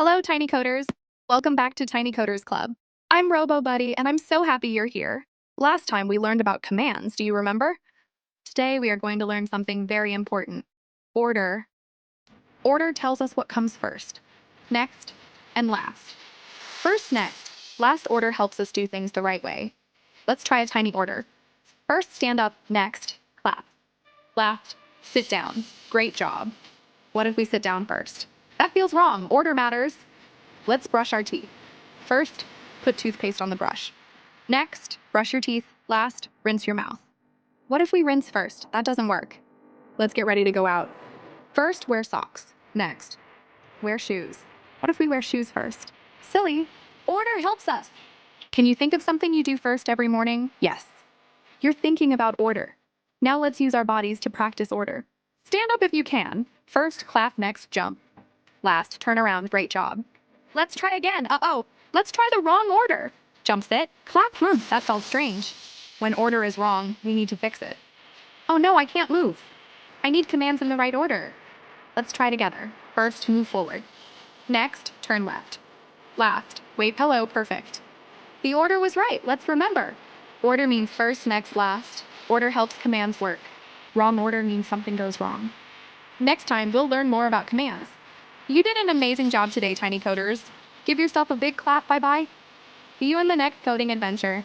Hello, Tiny Coders. Welcome back to Tiny Coders Club. I'm RoboBuddy, and I'm so happy you're here. Last time we learned about commands, do you remember? Today we are going to learn something very important. Order. Order tells us what comes first, next, and last. First, next. Last order helps us do things the right way. Let's try a tiny order. First, stand up. Next, clap. Last, sit down. Great job. What if we sit down first? That feels wrong. Order matters. Let's brush our teeth. First, put toothpaste on the brush. Next, brush your teeth. Last, rinse your mouth. What if we rinse first? That doesn't work. Let's get ready to go out. First, wear socks. Next, wear shoes. What if we wear shoes first? Silly. Order helps us. Can you think of something you do first every morning? Yes. You're thinking about order. Now let's use our bodies to practice order. Stand up if you can. First, clap. Next, jump. Last, turn around. Great job. Let's try again. Uh-oh. Let's try the wrong order. Jump, sit, clap. That felt strange. When order is wrong, we need to fix it. Oh no, I can't move. I need commands in the right order. Let's try together. First, move forward. Next, turn left. Last, wait, hello, perfect. The order was right. Let's remember. Order means first, next, last. Order helps commands work. Wrong order means something goes wrong. Next time, we'll learn more about commands. You did an amazing job today, Tiny Coders. Give yourself a big clap. Bye-bye. See you in the next coding adventure.